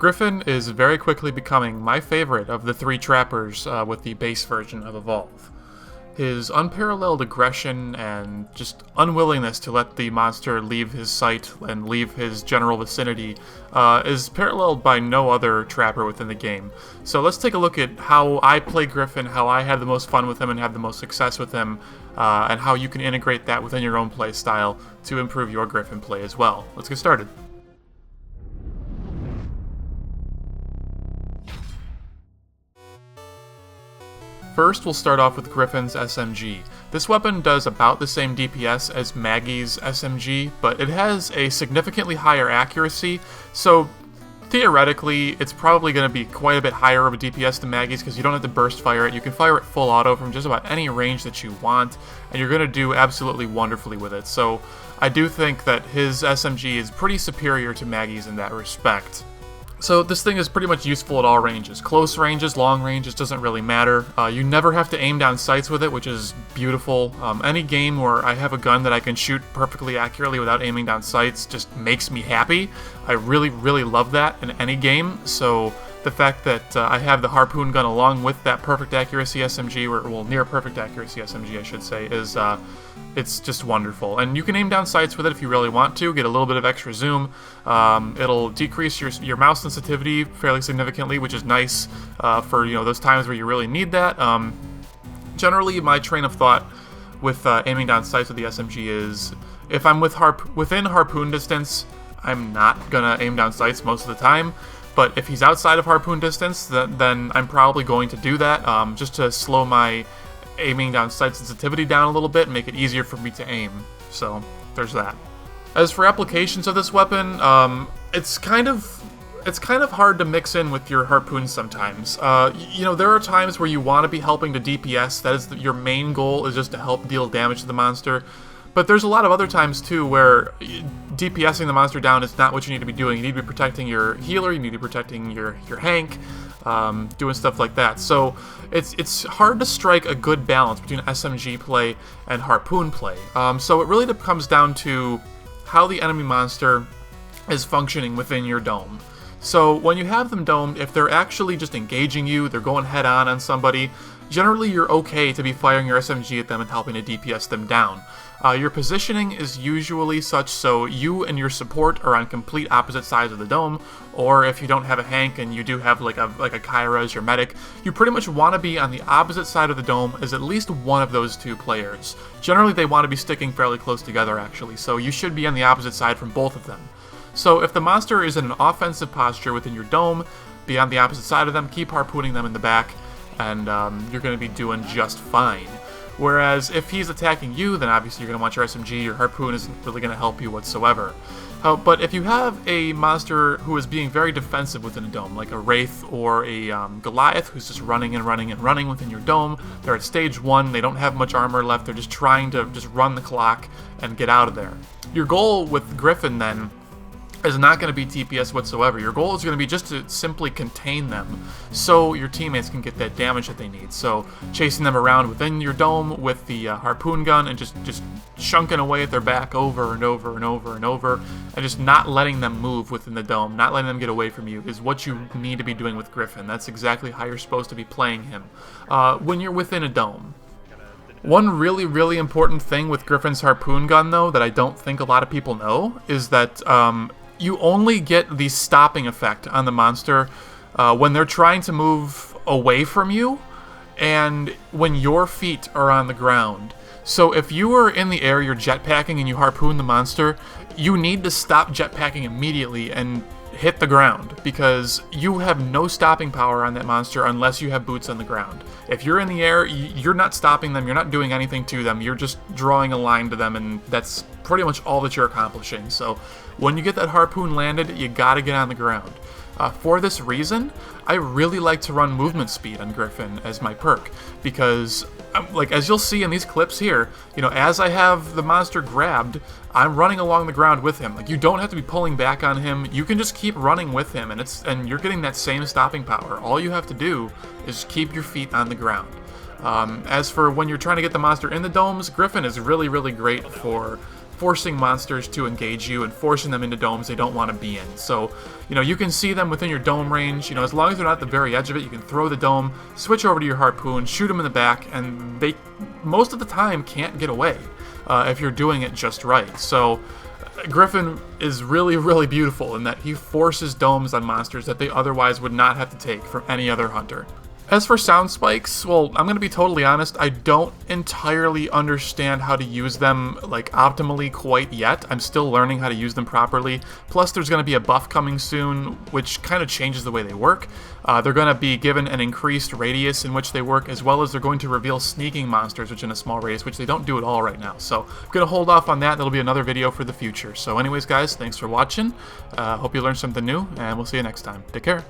Griffin is very quickly becoming my favorite of the three trappers with the base version of Evolve. His unparalleled aggression and just unwillingness to let the monster leave his sight and leave his general vicinity is paralleled by no other trapper within the game. So let's take a look at how I play Griffin, how I had the most fun with him and had the most success with him, and how you can integrate that within your own play style to improve your Griffin play as well. Let's get started. First, we'll start off with Griffin's SMG. This weapon does about the same DPS as Maggie's SMG, but it has a significantly higher accuracy, so theoretically, it's probably going to be quite a bit higher of a DPS than Maggie's because you don't have to burst fire it. You can fire it full auto from just about any range that you want, and you're going to do absolutely wonderfully with it. So I do think that his SMG is pretty superior to Maggie's in that respect. So this thing is pretty much useful at all ranges. Close ranges, long ranges, doesn't really matter. You never have to aim down sights with it, which is beautiful. Any game where I have a gun that I can shoot perfectly accurately without aiming down sights just makes me happy. I really, really love that in any game. So the fact that I have the harpoon gun along with that perfect accuracy SMG, or well, near perfect accuracy SMG I should say, is it's just wonderful. And you can aim down sights with it if you really want to, get a little bit of extra zoom. It'll decrease your mouse sensitivity fairly significantly, which is nice for those times where you really need that. Generally, my train of thought with aiming down sights with the SMG is if I'm within harpoon distance, I'm not gonna aim down sights most of the time. But if he's outside of harpoon distance, then I'm probably going to do that just to slow my aiming down sight sensitivity down a little bit and make it easier for me to aim. So there's that. As for applications of this weapon, it's kind of hard to mix in with your harpoon sometimes. There are times where you want to be helping to DPS. That is your main goal, is just to help deal damage to the monster. But there's a lot of other times, too, where DPSing the monster down is not what you need to be doing. You need to be protecting your healer, you need to be protecting your Hank, doing stuff like that. So it's hard to strike a good balance between SMG play and harpoon play. So it really comes down to how the enemy monster is functioning within your dome. So when you have them domed, if they're actually just engaging you, they're going head-on somebody, generally you're okay to be firing your SMG at them and helping to DPS them down. Your positioning is usually such so you and your support are on complete opposite sides of the dome, or if you don't have a Hank and you do have like a Kyra as your medic, you pretty much want to be on the opposite side of the dome as at least one of those two players. Generally they want to be sticking fairly close together actually, so you should be on the opposite side from both of them. So if the monster is in an offensive posture within your dome, be on the opposite side of them, keep harpooning them in the back, and you're going to be doing just fine. Whereas if he's attacking you, then obviously you're going to want your SMG, your harpoon isn't really going to help you whatsoever. But if you have a monster who is being very defensive within a dome, like a Wraith or a Goliath who's just running and running and running within your dome, they're at stage 1, they don't have much armor left, they're just trying to just run the clock and get out of there. Your goal with Griffin then is not going to be TPS whatsoever. Your goal is going to be just to simply contain them so your teammates can get that damage that they need. So chasing them around within your dome with the harpoon gun and just chunking away at their back over and over and over and over, and just not letting them move within the dome, not letting them get away from you, is what you need to be doing with Griffin. That's exactly how you're supposed to be playing him when you're within a dome. One really, really important thing with Griffin's harpoon gun, though, that I don't think a lot of people know, is that you only get the stopping effect on the monster when they're trying to move away from you and when your feet are on the ground. So if you are in the air, you're jetpacking and you harpoon the monster, you need to stop jetpacking immediately and hit the ground, because you have no stopping power on that monster unless you have boots on the ground. If you're in the air, you're not stopping them, you're not doing anything to them, you're just drawing a line to them, and that's pretty much all that you're accomplishing. So when you get that harpoon landed, you gotta get on the ground. For this reason, I really like to run movement speed on Griffin as my perk, because as you'll see in these clips here, as I have the monster grabbed, I'm running along the ground with him. You don't have to be pulling back on him. You can just keep running with him, and you're getting that same stopping power. All you have to do is keep your feet on the ground. As for when you're trying to get the monster in the domes, Griffin is really, really great for forcing monsters to engage you and forcing them into domes they don't want to be in. So, you can see them within your dome range. As long as they're not at the very edge of it, you can throw the dome, switch over to your harpoon, shoot them in the back, and they, most of the time, can't get away if you're doing it just right. So, Griffin is really, really beautiful in that he forces domes on monsters that they otherwise would not have to take from any other hunter. As for sound spikes, well, I'm going to be totally honest, I don't entirely understand how to use them, optimally quite yet. I'm still learning how to use them properly. Plus, there's going to be a buff coming soon, which kind of changes the way they work. They're going to be given an increased radius in which they work, as well as they're going to reveal sneaking monsters within a small radius, which they don't do at all right now. So, I'm going to hold off on that. That'll be another video for the future. So anyways, guys, thanks for watching. Hope you learned something new, and we'll see you next time. Take care.